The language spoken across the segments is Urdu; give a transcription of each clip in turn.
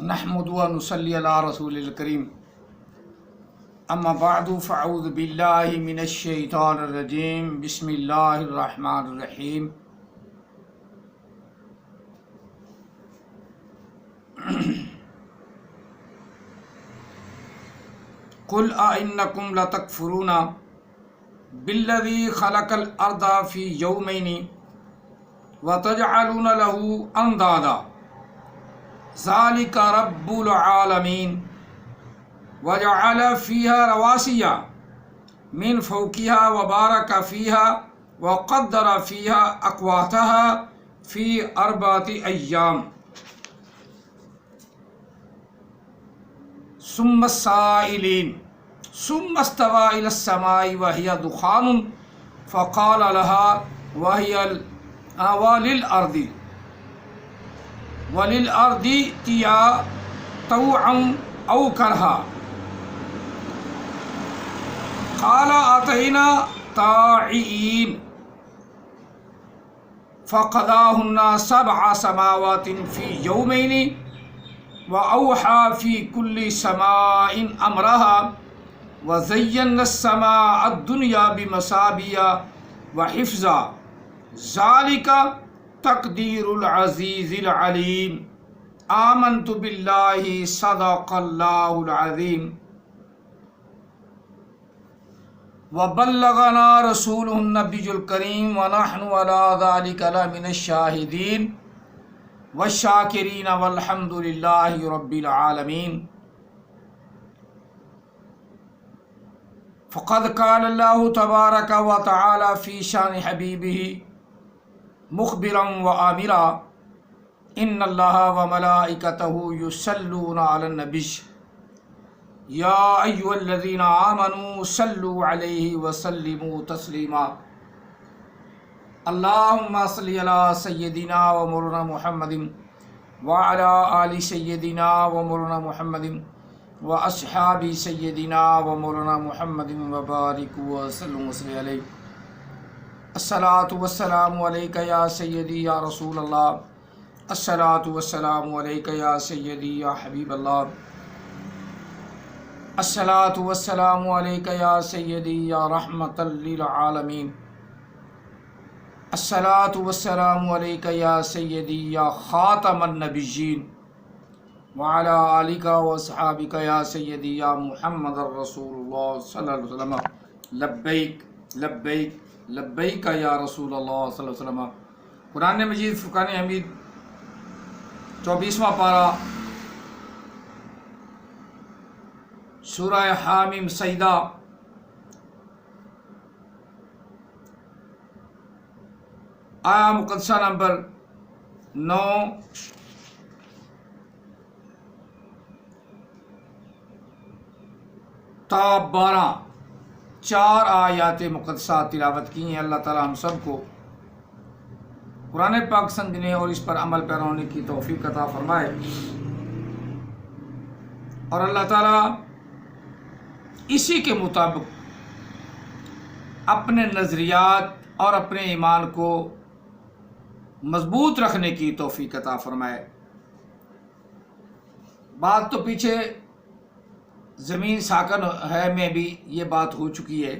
نحمد و نصلی علی رسول الکریم اما بعد فاعوذ باللہ من الشیطان الرجیم بسم اللہ الرحمن الرحیم قل أئنکم لتکفرون بالذی خلق الارض فی یومین وتجعلون له اندادا ذلك رب العالمین وجعل فيها رواسي من فوقها وبارك فيها وقدر فيها أقواتها في 4 أيام ثم السائلين ثم استوى إلى السماء وهي دخان فقال لها وللأرض ائتيا طوعا أو كرها قال أتينا طاعين فقضاهن 7 سماوات في يومين وأوحى في كل سماء أمرها وزينا السماء الدنيا بمصابيح وحفظا ذلك تقدير العزيز العليم آمنت بالله صدق الله العظيم وبلغنا رسوله النبي الكريم ونحن على ذلك لمن الشاهدين والشاكرين والحمد لله رب العالمين فقد قال الله تبارك وتعالى في شان حبيبه مخبرا وآمرا ان اللہ وملائکتہ یصلون علی النبی یا ایھا الذین آمنوا صلوا علیہ وسلموا تسلیما اللہم صل علی سیدنا ومولانا محمد وعلی آل سیدنا ومولانا محمد واصحاب سیدنا ومولانا محمد وبارک وسلم وصلی علیہ الصلاۃ والسلام علیک یا سیدی یا رسول اللہ الصلاۃ والسلام علیک یا سیدی یا حبیب اللہ الصلاۃ والسلام علیک یا سیدی یا رحمۃ للعالمین الصلاۃ والسلام علیک یا سیدی یا خاتم النبیین وعلی آلک واصحابک یا سیدی یا محمد رسول اللہ صلی اللہ علیہ وسلم لبیک لبیک لبیک یا رسول اللہ صلی اللہ علیہ وسلم۔ قرآن مجید فرقان حمید 24واں پارہ سورہ حامیم سجدہ آیا مقدسہ نمبر 9 تا 12 4 آیات مقدسہ تلاوت کی ہیں۔ اللہ تعالی ہم سب کو قرآن پاک سمجھنے اور اس پر عمل پیرا ہونے کی توفیق عطا فرمائے، اور اللہ تعالی اسی کے مطابق اپنے نظریات اور اپنے ایمان کو مضبوط رکھنے کی توفیق عطا فرمائے۔ بات تو پیچھے زمین ساکن ہے میں بھی یہ بات ہو چکی ہے،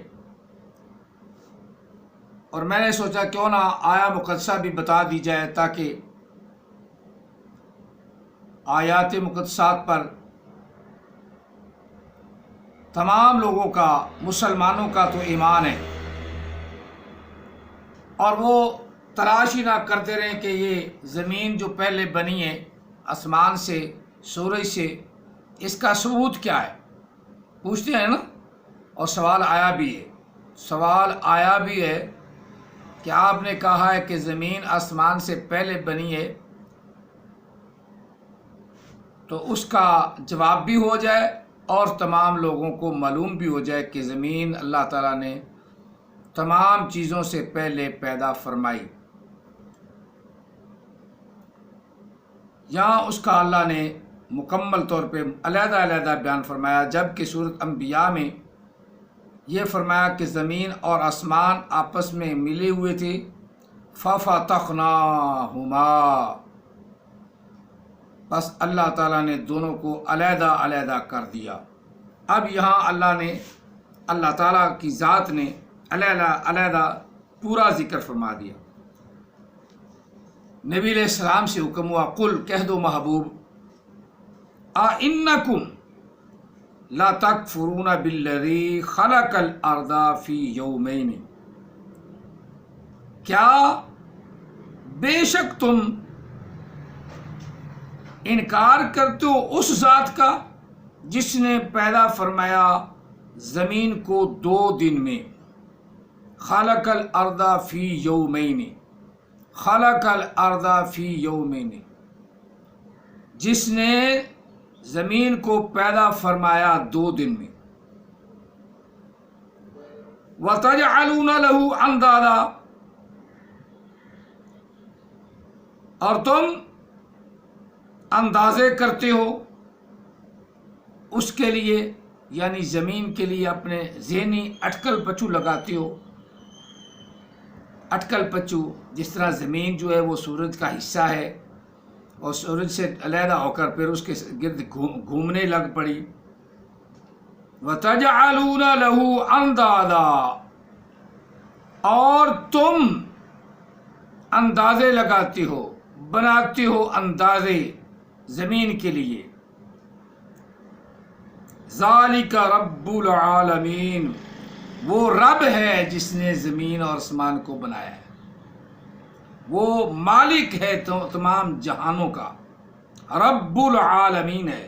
اور میں نے سوچا کیوں نہ آیا مقدسہ بھی بتا دی جائے تاکہ آیات مقدسات پر تمام لوگوں کا، مسلمانوں کا تو ایمان ہے، اور وہ تلاش ہی نہ کرتے رہیں کہ یہ زمین جو پہلے بنی ہے آسمان سے، سورج سے، اس کا ثبوت کیا ہے، پوچھتے ہیں نا۔ اور سوال آیا بھی ہے کہ آپ نے کہا ہے کہ زمین آسمان سے پہلے بنی ہے، تو اس کا جواب بھی ہو جائے اور تمام لوگوں کو معلوم بھی ہو جائے کہ زمین اللہ تعالیٰ نے تمام چیزوں سے پہلے پیدا فرمائی۔ یہاں اس کا اللہ نے مکمل طور پہ علیحدہ علیحدہ بیان فرمایا، جبکہ سورۃ انبیاء میں یہ فرمایا کہ زمین اور آسمان آپس میں ملے ہوئے تھے، فَفَتَحْنَاهُمَا، بس اللہ تعالیٰ نے دونوں کو علیحدہ علیحدہ کر دیا۔ اب یہاں اللہ تعالیٰ کی ذات نے علیحدہ علیحدہ پورا ذکر فرما دیا۔ نبی علیہ السلام سے حکم ہوا، قل کہہ دو محبوب، اِنَّکُمْ لا تکفرون بالذی خلق الارض فی یومین، کیا بے شک تم انکار کرتے ہو اس ذات کا جس نے پیدا فرمایا زمین کو 2 دن میں۔ خلق الارض فی یومین، خلق الارض فی یومین، جس نے زمین کو پیدا فرمایا 2 دن میں۔ وَتَجْعَلُونَ لَهُ أَنْدَادًا، اور تم اندازے کرتے ہو اس کے لیے، یعنی زمین کے لیے اپنے ذہنی اٹکل پچو لگاتے ہو۔ اٹکل پچو، جس طرح زمین جو ہے وہ سورج کا حصہ ہے اور سورج سے علیحدہ ہو کر پھر اس کے گرد گھومنے لگ پڑی۔ وَتَجْعَلُونَ لَهُ أَنْدَادًا، اور تم اندازے لگاتے ہو، بناتے ہو اندازے زمین کے لیے۔ ذَلِكَ رَبُّ الْعَالَمِينَ، وہ رب ہے جس نے زمین اور آسمان کو بنایا ہے، وہ مالک ہے تمام جہانوں کا، رب العالمین ہے،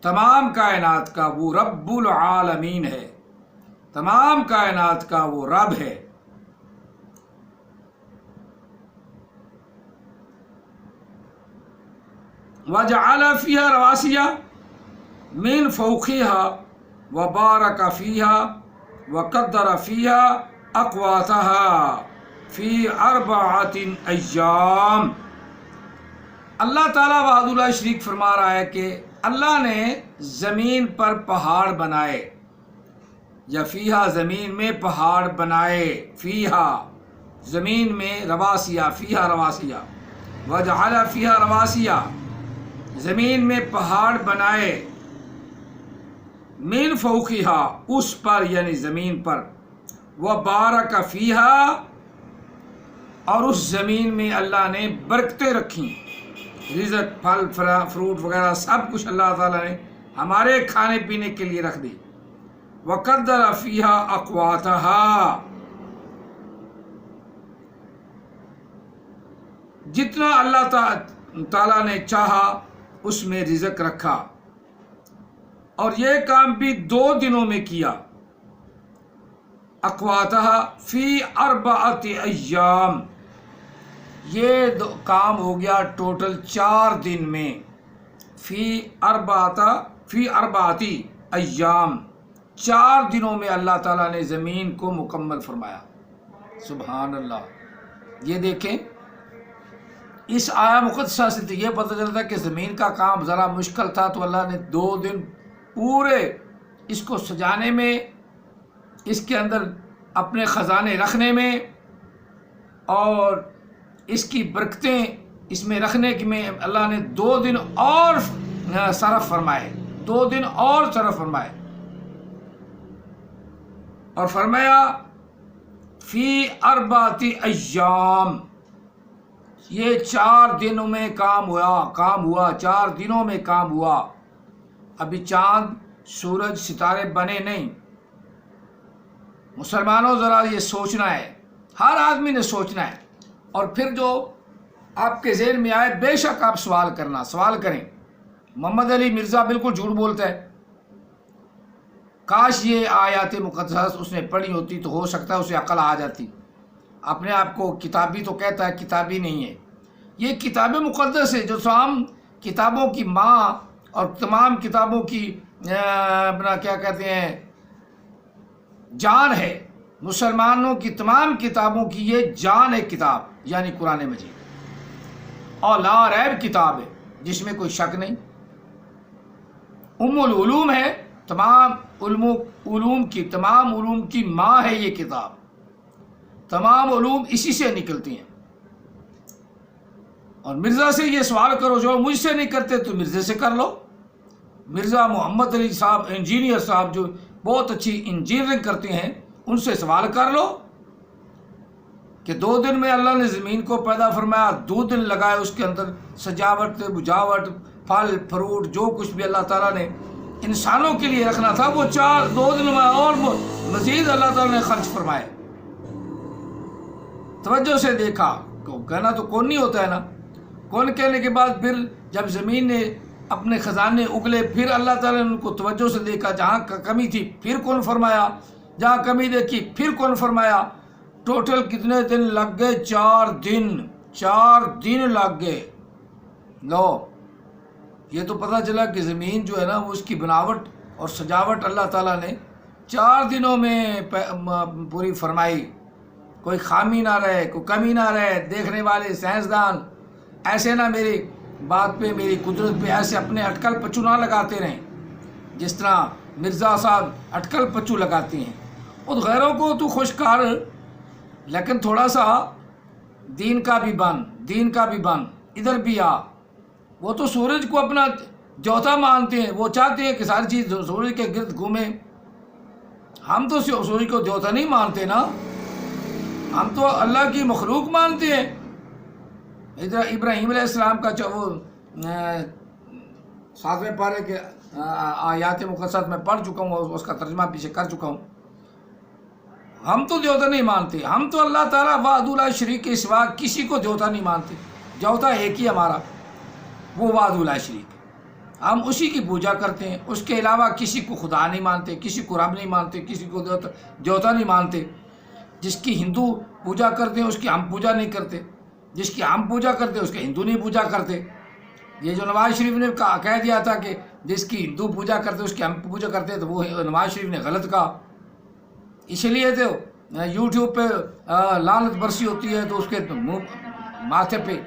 تمام کائنات کا وہ رب العالمین ہے، تمام کائنات کا وہ رب ہے۔ وَجَعَلَ فِيهَا رَوَاسِيَ مِن فَوْقِهَا وَبَارَكَ فِيهَا وَقَدَّرَ فِيهَا أَقْوَاتَهَا فِي 4 أَيَّامٍ۔ اللہ تعالیٰ وحدہ شریک فرما رہا ہے کہ اللہ نے زمین پر پہاڑ بنائے، یا فیہا زمین میں پہاڑ بنائے، فیہا زمین میں، رواسیہ فیہا رواسیہ، وجعل فیہا رواسیہ زمین میں پہاڑ بنائے، من فوقہا اس پر یعنی زمین پر، وبارک فیہا اور اس زمین میں اللہ نے برکتیں رکھیں، رزق پھل فروٹ وغیرہ سب کچھ اللہ تعالیٰ نے ہمارے کھانے پینے کے لیے رکھ دی۔ وقدر فیہا اقواتہا، جتنا اللہ تعالیٰ نے چاہا اس میں رزق رکھا، اور یہ کام بھی 2 دنوں میں کیا۔ اقواتہا فی 4 ایام، یہ کام ہو گیا ٹوٹل 4 دن میں، فی 4 ایام، 4 دنوں میں اللہ تعالیٰ نے زمین کو مکمل فرمایا۔ سبحان اللہ۔ یہ دیکھیں، اس آیا مقدسہ سے تو یہ پتہ چلتا ہے کہ زمین کا کام ذرا مشکل تھا، تو اللہ نے 2 دن پورے اس کو سجانے میں، اس کے اندر اپنے خزانے رکھنے میں، اور اس کی برکتیں اس میں رکھنے میں اللہ نے 2 دن اور صرف فرمائے، 2 دن اور صرف فرمائے، اور فرمایا فی 4 ایام، یہ 4 دنوں میں کام ہوا، 4 دنوں میں کام ہوا۔ ابھی چاند سورج ستارے بنے نہیں۔ مسلمانوں ذرا یہ سوچنا ہے، ہر آدمی نے سوچنا ہے، اور پھر جو آپ کے ذہن میں آئے بے شک آپ سوال کریں۔ محمد علی مرزا بالکل جھوٹ بولتا ہے، کاش یہ آیات مقدسہ اس نے پڑھی ہوتی تو ہو سکتا ہے اسے عقل آ جاتی۔ اپنے آپ کو کتابی تو کہتا ہے، کتابی نہیں ہے، یہ کتاب مقدس ہے جو تمام کتابوں کی ماں اور تمام کتابوں کی اپنا کیا کہتے ہیں جان ہے، مسلمانوں کی تمام کتابوں کی یہ جان ہے کتاب، یعنی قرآن مجید، اور لا ریب کتاب ہے جس میں کوئی شک نہیں، العلوم ہے، تمام علوم کی ماں ہے یہ کتاب، تمام علوم اسی سے نکلتی ہیں۔ اور مرزا سے یہ سوال کرو جو مجھ سے نہیں کرتے تو مرزا سے کر لو. مرزا محمد علی صاحب انجینئر صاحب جو بہت اچھی انجینئرنگ کرتے ہیں ان سے سوال کر لو کہ 2 دن میں اللہ نے زمین کو پیدا فرمایا, 2 دن لگائے اس کے اندر سجاوٹ بجاوٹ پھل فروٹ جو کچھ بھی اللہ تعالیٰ نے انسانوں کے لیے رکھنا تھا وہ 2 دن میں اور مزید اللہ تعالیٰ نے خرچ فرمائے. توجہ سے دیکھا, کہنا تو کون نہیں ہوتا ہے نا. کون کہنے کے بعد پھر جب زمین نے اپنے خزانے اگلے پھر اللہ تعالیٰ نے ان کو توجہ سے دیکھا, جہاں کمی تھی پھر کون فرمایا, جہاں کمی دیکھی پھر کون فرمایا. ٹوٹل کتنے دن لگ گئے؟ 4 دن. 4 دن لگ گئے. لو یہ تو پتہ چلا کہ زمین جو ہے نا وہ اس کی بناوٹ اور سجاوٹ اللہ تعالیٰ نے 4 دنوں میں پوری فرمائی. کوئی خامی نہ رہے, کوئی کمی نہ رہے. دیکھنے والے سائنسدان ایسے نہ میری بات پہ میری قدرت پہ ایسے اپنے اٹکل پچو نہ لگاتے رہیں جس طرح مرزا صاحب اٹکل پچو لگاتے ہیں. اور غیروں کو تو خوش کر, لیکن تھوڑا سا دین کا بھی بن ادھر بھی آ. وہ تو سورج کو اپنا دیوتا مانتے ہیں, وہ چاہتے ہیں کہ ساری چیز سورج کے گرد گھومے. ہم تو سورج کو دیوتا نہیں مانتے نا, ہم تو اللہ کی مخلوق مانتے ہیں. ادھر ابراہیم علیہ السلام کا وہ 7ویں پارے کے آیات مقدسات میں پڑھ چکا ہوں, اس کا ترجمہ پیچھے کر چکا ہوں. ہم تو دیوتا نہیں مانتے, ہم تو اللہ تعالیٰ وحدہ لا شریک کے سوا کسی کو دیوتا نہیں مانتے. دیوتا ایک ہی ہمارا, وہ وحدہ لا شریک. ہم اسی کی پوجا کرتے ہیں, اس کے علاوہ کسی کو خدا نہیں مانتے, کسی کو رب نہیں مانتے, کسی کو دیوتا نہیں مانتے. جس کی ہندو پوجا کرتے ہیں اس کی ہم پوجا نہیں کرتے, جس کی ہم پوجا کرتے ہیں اس کے ہندو نہیں پوجا کرتے. یہ جو نواز شریف نے کہہ دیا تھا کہ جس کی ہندو پوجا کرتے اس کی ہم پوجا کرتے, تو وہ نواز شریف نے غلط کہا. اس لیے تو یوٹیوب پہ لعنت برسی ہوتی ہے تو اس کے ماتھے پہ,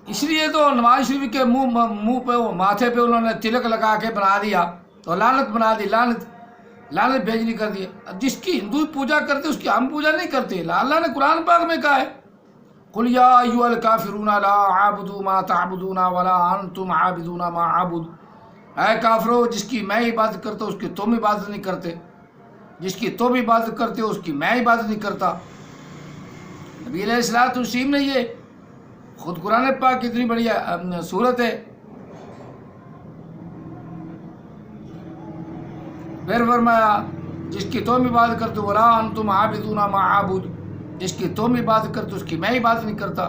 اس لیے تو نواز شریف کے منہ پہ وہ ماتھے پہ انہوں نے تلک لگا کے بنا دیا تو لعنت بنا دی, لعنت بھیجنی کر دی. جس کی ہندو پوجا کرتے اس کی ہم پوجا نہیں کرتے. اللہ نے قرآن پاک میں کہا ہے قل یا ایھا الکافرون لا اعبد ما تعبدون ولا انتم عابدون ما اعبد. اے کافرو, جس کی میں عبادت کرتا ہوں اس کی تم عبادت نہیں کرتے, جس کی تم عبادت کرتے ہو اس کی میں عبادت نہیں کرتا. نبی علیہ الصلوۃ والتسلیم نے یہ خود قرآن پاک اتنی بڑی صورت ہے, پھر فرمایا جس کی تم عبادت کرتے ہو ولا انتم عابدون ما اعبد, جس کی تم عبادت کرتے اس کی میں عبادت نہیں کرتا.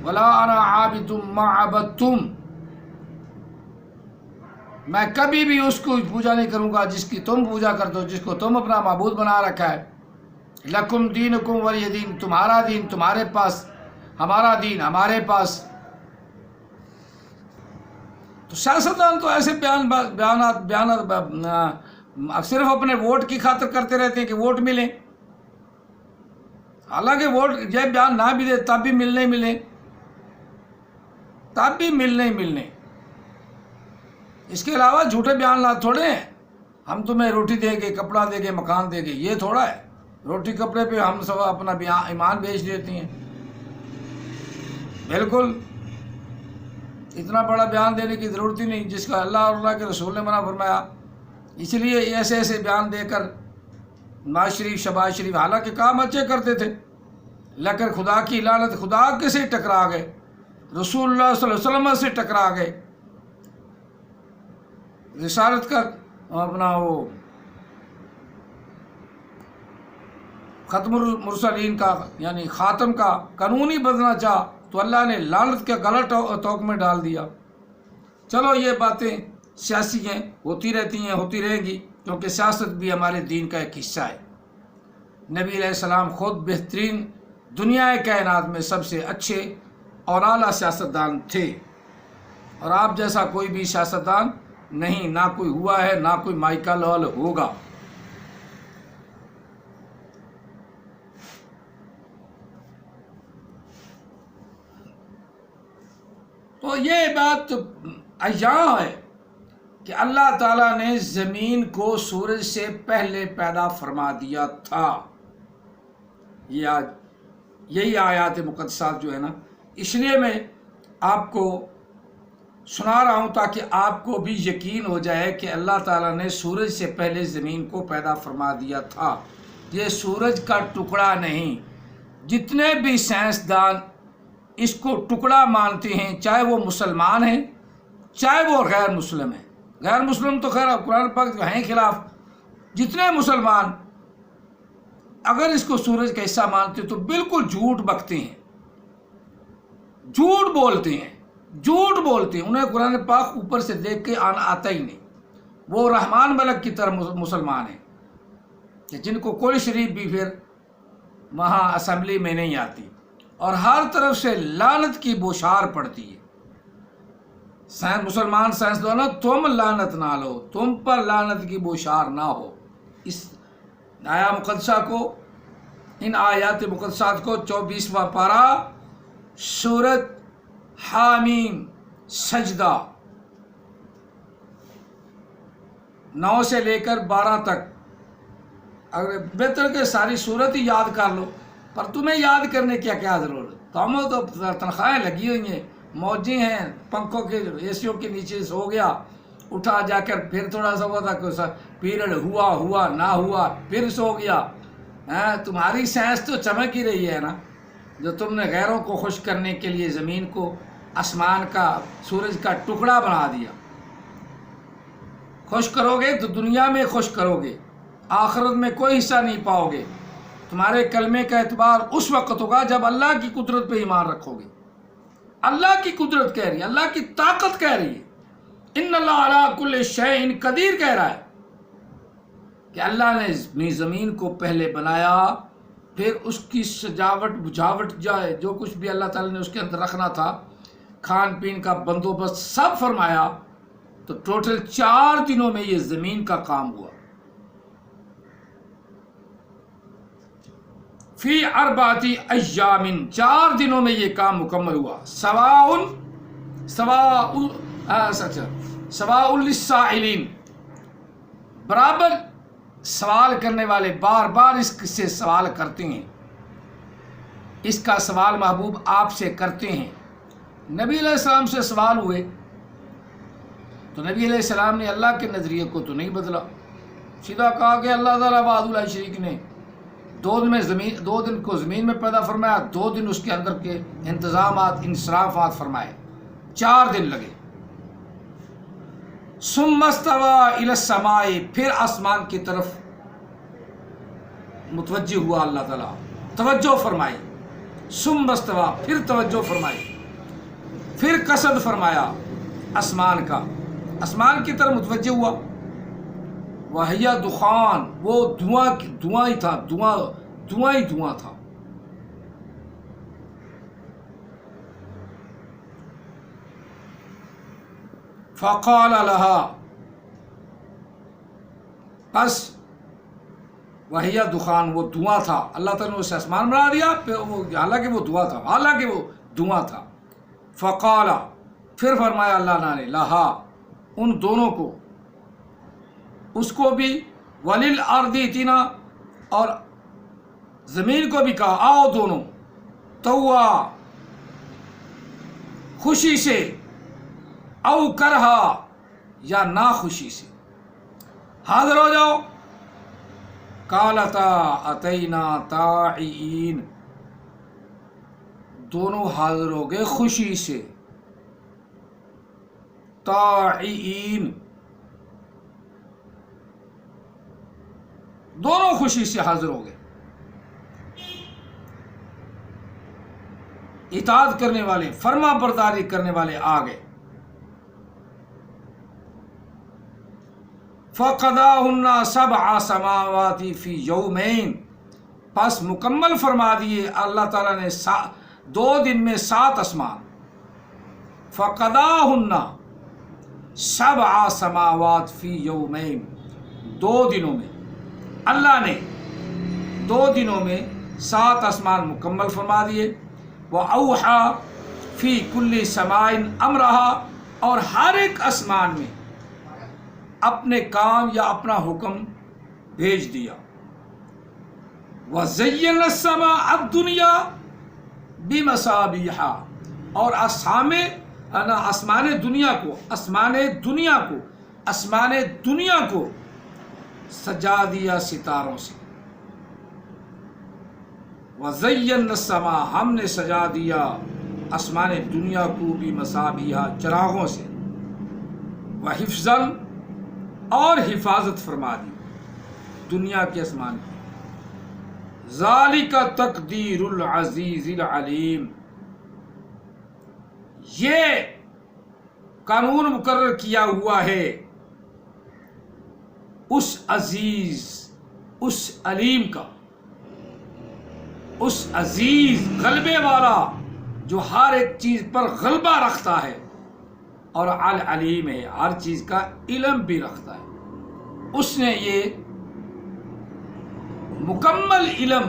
ولا انا عابد ما عبدتم, میں کبھی بھی اس کو پوجا نہیں کروں گا جس کی تم پوجا کرتے ہو, جس کو تم اپنا معبود بنا رکھا ہے. لکم دینکم ولی دین, تمہارا دین تمہارے پاس, ہمارا دین ہمارے پاس. تو سیاستدان تو ایسے بیانات صرف اپنے ووٹ کی خاطر کرتے رہتے ہیں کہ ووٹ ملیں. حالانکہ ووٹ یہ بیان نہ بھی دے تب بھی ملنے اس کے علاوہ جھوٹے بیانات تھوڑے ہیں. ہم تمہیں روٹی دیں گے, کپڑا دیں گے, مکان دیں گے, یہ تھوڑا ہے. روٹی کپڑے پہ ہم سب اپنا ایمان بیچ دیتی ہیں. بالکل اتنا بڑا بیان دینے کی ضرورت ہی نہیں جس کا اللہ اور اللہ کے رسول نے منع فرمایا. اس لیے ایسے بیان دے کر نواز شریف شہباز شریف حالانکہ کام اچھے کرتے تھے لیکن خدا کی لعنت, خدا کے سے ٹکرا گئے, رسول اللہ صلی اللہ علیہ وسلم سے ٹکرا گئے. رسالت کا اپنا وہ ختم المرسلین کا یعنی خاتم کا قانون ہی بدلنا چاہ تو اللہ نے لعنت کے غلط توق میں ڈال دیا. چلو یہ باتیں سیاسی ہیں, ہوتی رہتی ہیں, ہوتی رہے گی, کیونکہ سیاست بھی ہمارے دین کا ایک حصہ ہے. نبی علیہ السلام خود بہترین دنیا کائنات میں سب سے اچھے اور اعلیٰ سیاستدان تھے, اور آپ جیسا کوئی بھی سیاستدان نہیں, نہ کوئی ہوا ہے, نہ کوئی مائیکا لال ہوگا. تو یہ بات یہاں ہے کہ اللہ تعالیٰ نے زمین کو سورج سے پہلے پیدا فرما دیا تھا. یہ آج یہی آیات مقدسات جو ہے نا، اس لیے میں آپ کو سنا رہا ہوں تاکہ آپ کو بھی یقین ہو جائے کہ اللہ تعالیٰ نے سورج سے پہلے زمین کو پیدا فرما دیا تھا۔ یہ سورج کا ٹکڑا نہیں۔ جتنے بھی سائنسدان اس کو ٹکڑا مانتے ہیں، چاہے وہ مسلمان ہیں چاہے وہ غیر مسلم ہیں، غیر مسلم تو خیر قرآن پاک ہیں خلاف، جتنے مسلمان اگر اس کو سورج کا حصہ مانتے تو بالکل جھوٹ بکتے ہیں، جھوٹ بولتے ہیں، جھوٹ بولتے ہیں۔ انہیں قرآن پاک اوپر سے دیکھ کے آتا ہی نہیں۔ وہ رحمان ملک کی طرح مسلمان ہیں کہ جن کو کوئی شریف بھی پھر وہاں اسمبلی میں نہیں آتی، اور ہر طرف سے لعنت کی بوچھار پڑتی ہے۔ مسلمان سائنسدانوں، تم لعنت نہ لو، تم پر لعنت کی بوچھار نہ ہو۔ اس آیا مقدسہ کو، ان آیات مقدسات کو 24واں پارہ سورۃ حامیم سجدہ 9 سے لے کر 12 تک، اگر بہتر کہ ساری سورت ہی یاد کر لو، پر تمہیں یاد کرنے کی کیا ضرورت؟ تمہیں تو تنخواہیں لگی ہوئی ہیں، موجی ہیں، پنکھوں کے اے سیوں کے نیچے سو گیا، اٹھا جا کر پھر تھوڑا سا ہوا تھا پیریڈ ہوا نہ ہوا پھر سو گیا۔ تمہاری سائنس تو چمک ہی رہی ہے نا، جو تم نے غیروں کو خوش کرنے کے لیے زمین کو آسمان کا سورج کا ٹکڑا بنا دیا۔ خوش کرو گے تو دنیا میں خوش کرو گے، آخرت میں کوئی حصہ نہیں پاؤ گے۔ تمہارے کلمے کا اعتبار اس وقت ہوگا جب اللہ کی قدرت پہ ایمان رکھو گے۔ اللہ کی قدرت کہہ رہی ہے، اللہ کی طاقت کہہ رہی ہے، ان اللہ علی کل شیء قدیر کہہ رہا ہے کہ اللہ نے اپنی زمین کو پہلے بنایا، پھر اس کی سجاوٹ بجاوٹ جائے جو کچھ بھی اللہ تعالیٰ نے اس کے اندر رکھنا تھا، کھان پین کا بندوبست سب فرمایا، تو ٹوٹل 4 دنوں میں یہ زمین کا کام ہوا۔ فی 4 ایام، 4 دنوں میں یہ کام مکمل ہوا۔ سواء للسائلین، برابر سوال کرنے والے بار بار اس سے سوال کرتے ہیں، اس کا سوال محبوب آپ سے کرتے ہیں۔ نبی علیہ السلام سے سوال ہوئے تو نبی علیہ السلام نے اللہ کے نظریے کو تو نہیں بدلا، سیدھا کہا کہ اللہ تعالیٰ وحدہ لا شریک نے 2 دن کو زمین میں پیدا فرمایا، 2 دن اس کے اندر کے انتظامات انصرافات فرمائے، 4 دن لگے۔ ثم استوى الى السماء، پھر آسمان کی طرف متوجہ ہوا اللہ تعالیٰ، توجہ فرمائی۔ ثم استوى، پھر توجہ فرمائی، پھر قصد فرمایا آسمان کا، آسمان کی طرف متوجہ ہوا۔ وَهِيَ دخان، وہ دھواں ہی تھا، دھواں تھا۔ فقال لها، بس وَهِيَ دخان، وہ دھواں تھا، اللہ تعالیٰ نے اسے آسمان بنا دیا، حالانکہ وہ دھواں تھا، فقال، پھر فرمایا اللہ نے لہا، ان دونوں کو، اس کو بھی، وَلِلْأَرْضِ ائْتِنَا، اور زمین کو بھی کہا آؤ دونوں، توا، خوشی سے، او کرہا، یا ناخوشی سے، حاضر ہو جاؤ۔ قالتا اتینا طائعین، دونوں حاضر ہو گئے خوشی سے، طائعین، دونوں خوشی سے حاضر ہو گئے، اطاعت کرنے والے، فرما برداری کرنے والے آ گئے۔ فَقَضَاهُنَّ 7 سماوات فی یومین، پس مکمل فرما دیے اللہ تعالیٰ نے 2 دن میں 7 آسمان۔ فَقَضَاهُنَّ 7 سماوات فی یومین، 2 دنوں میں اللہ نے 2 دنوں میں 7 آسمان مکمل فرما دیے۔ وَأَوْحَى فِي كُلِّ سَمَاءٍ أَمْرَهَا، اور ہر ایک آسمان میں اپنے کام یا اپنا حکم بھیج دیا۔ وَزَيَّنَ السَّمَاءَ الدُّنْيَا بِمَصَابِيحَ، اور آسمان دنیا کو سجا دیا ستاروں سے. وَزَيَّنَّ السَّمَاءَ، ہم نے سجا دیا آسمان دنیا کو بِمَصَابِيحَ، چراغوں سے. وَحِفْظًا، اور حفاظت فرما دی دنیا کے آسمان کی. ذَلِكَ تَقْدِيرُ الْعَزِيزِ الْعَلِيمِ، یہ قانون مقرر کیا ہوا ہے اس عزیز، اس علیم کا، اس عزیز غلبے والا جو ہر ایک چیز پر غلبہ رکھتا ہے، اور العلیم ہے، ہر چیز کا علم بھی رکھتا ہے. اس نے یہ مکمل علم،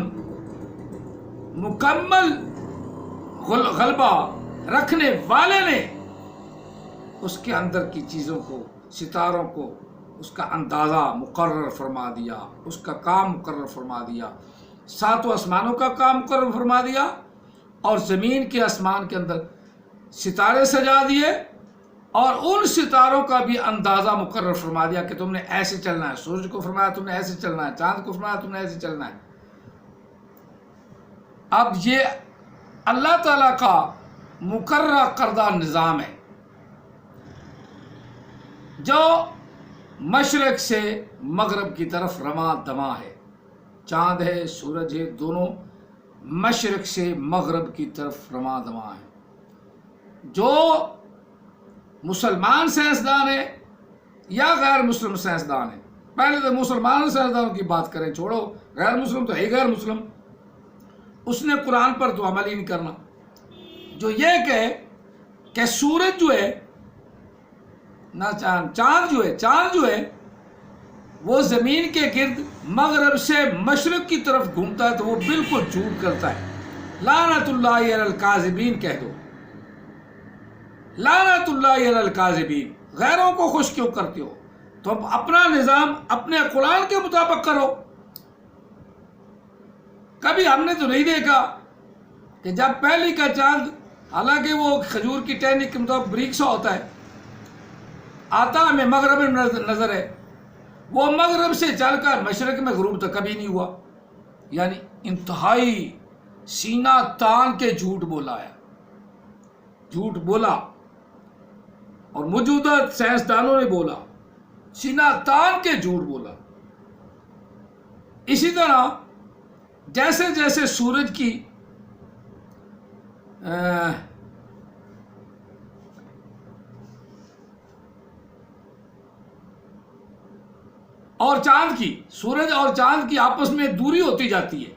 مکمل غلبہ رکھنے والے نے اس کے اندر کی چیزوں کو، ستاروں کو، اس کا اندازہ مقرر فرما دیا، اس کا کام مقرر فرما دیا. 7 آسمانوں کا کام مقرر فرما دیا، اور زمین کے آسمان کے اندر ستارے سجا دیے، اور ان ستاروں کا بھی اندازہ مقرر فرما دیا کہ تم نے ایسے چلنا ہے. سورج کو فرمایا تم نے ایسے چلنا ہے، چاند کو فرمایا تم نے ایسے چلنا ہے. اب یہ اللہ تعالیٰ کا مقررہ کردہ نظام ہے جو مشرق سے مغرب کی طرف رواں دواں ہے. چاند ہے، سورج ہے، دونوں مشرق سے مغرب کی طرف رواں دواں ہیں. جو مسلمان سائنسدان ہے یا غیر مسلم سائنسدان ہے، پہلے تو مسلمان سائنسدانوں کی بات کریں، چھوڑو غیر مسلم تو ہے غیر مسلم، اس نے قرآن پر تو عمل ہی نہیں کرنا. جو یہ کہے کہ سورج جو ہے نہ چاند جو ہے وہ زمین کے گرد مغرب سے مشرق کی طرف گھومتا ہے، تو وہ بالکل جھوٹ کرتا ہے. لعنت اللہ علی الکاذبین کہہ دو، لعنت اللہ علی الکاذبین. غیروں کو خوش کیوں کرتے ہو؟ تم اپنا نظام اپنے قرآن کے مطابق کرو. کبھی ہم نے تو نہیں دیکھا کہ جب پہلی کا چاند، حالانکہ وہ کھجور کی ٹہنی کے مطابق بریک سا ہوتا ہے، آتا ہمیں مغرب میں نظر ہے، وہ مغرب سے چل کر مشرق میں غروب تک کبھی نہیں ہوا. یعنی انتہائی سینہ تان کے جھوٹ بولا ہے، جھوٹ بولا، اور موجودہ سائنسدانوں نے بولا، سینہ تان کے جھوٹ بولا. اسی طرح جیسے جیسے سورج کی اور چاند کی، سورج اور چاند کی آپس میں دوری ہوتی جاتی ہے،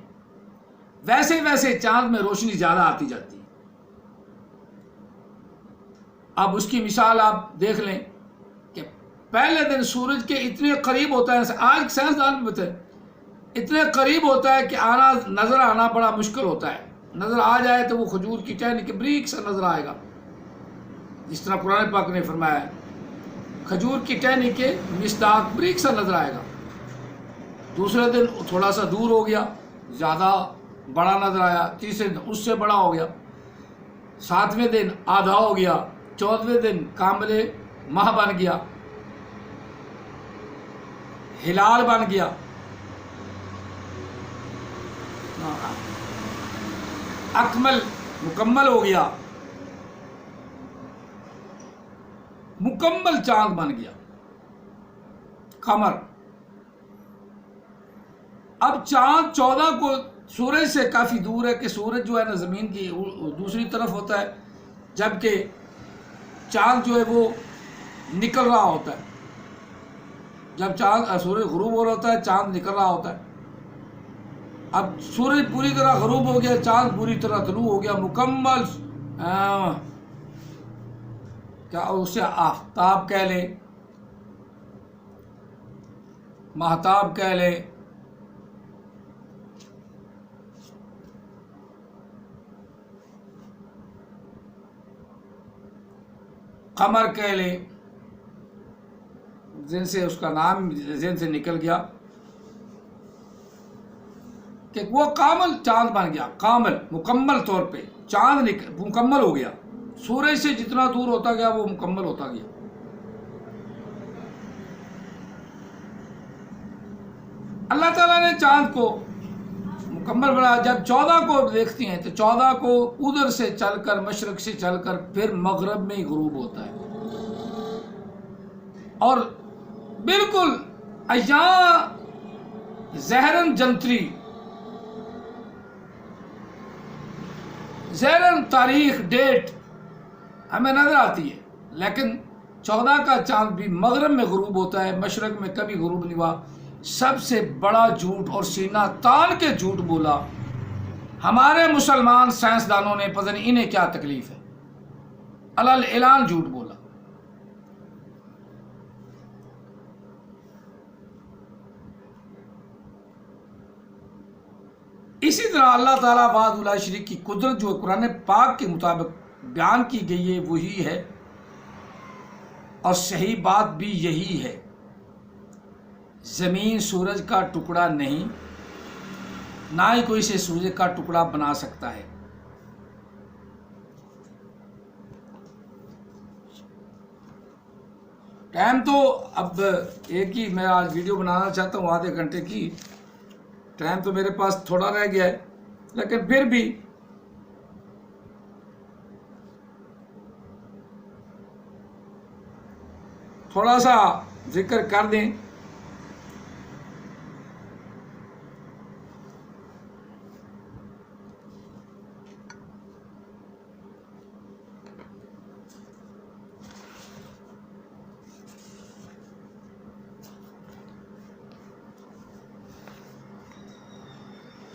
ویسے ویسے چاند میں روشنی زیادہ آتی جاتی ہے. اب اس کی مثال آپ دیکھ لیں کہ پہلے دن سورج کے اتنے قریب ہوتا ہے، آج سائنسدان بھی بتائے اتنے قریب ہوتا ہے کہ نظر آنا بڑا مشکل ہوتا ہے. نظر آ جائے تو وہ کھجور کی ٹہنی کے بریک سے نظر آئے گا، جس طرح قرآن پاک نے فرمایا ہے کھجور کی ٹہنی کے مصداق بریک سے نظر آئے گا. دوسرے دن تھوڑا سا دور ہو گیا، زیادہ بڑا نظر آیا، تیسرے دن اس سے بڑا ہو گیا، 7ویں دن آدھا ہو گیا، 14ویں دن کامل ماہ بن گیا، ہلال بن گیا. اکمل مکمل ہو گیا، مکمل چاند بن گیا، قمر. اب چاند 14 کو سورج سے کافی دور ہے کہ سورج جو ہے نا زمین کی دوسری طرف ہوتا ہے، جبکہ چاند جو ہے وہ نکل رہا ہوتا ہے. جب سورج غروب ہو رہا ہوتا ہے، چاند نکل رہا ہوتا ہے. اب سورج پوری طرح غروب ہو گیا، چاند پوری طرح طلوع ہو گیا، مکمل کیا اسے آفتاب کہہ لیں، ماہتاب کہہ لیں، قمر کہہ لیں، جن سے اس کا نام ذہن سے نکل گیا. کہ وہ کامل چاند بن گیا، کامل مکمل طور پہ چاند مکمل ہو گیا، سورج سے جتنا دور ہوتا گیا وہ مکمل ہوتا گیا۔ اللہ تعالیٰ نے چاند کو مکمل بنایا۔ جب 14 کو دیکھتی ہیں تو 14 کو ادھر سے چل کر مشرق سے چل کر پھر مغرب میں ہی غروب ہوتا ہے، اور بالکل ایام زہرن جنتری، زہرن تاریخ ڈیٹ ہمیں نظر آتی ہے، لیکن 14 کا چاند بھی مغرب میں غروب ہوتا ہے، مشرق میں کبھی غروب نہیں ہوا۔ سب سے بڑا جھوٹ اور سینہ تان کے جھوٹ بولا ہمارے مسلمان سائنسدانوں نے، پتہ نہیں انہیں کیا تکلیف ہے، علل اعلان جھوٹ بولا۔ اسی طرح اللہ تعالیٰ وحدہ لا شریک کی قدرت جو قرآن پاک کے مطابق بیان کی گئی ہے وہی ہے، اور صحیح بات بھی یہی ہے۔ زمین سورج کا ٹکڑا نہیں، نہ ہی کوئی سے سورج کا ٹکڑا بنا سکتا ہے۔ ٹائم تو اب ایک ہی میں آج ویڈیو بنانا چاہتا ہوں، آدھے گھنٹے کی، ٹائم تو میرے پاس تھوڑا رہ گیا ہے، لیکن پھر بھی تھوڑا سا ذکر کر دیں۔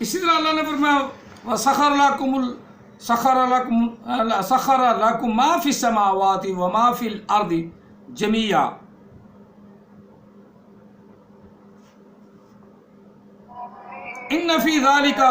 اسی طرح اللہ نے فرمایا وَسَخَرَ لَكُم مَا فِي السَّمَاوَاتِ وَمَا فِي الْأَرْضِ جَمِيعًا إِنَّ فِي ذَلِكَ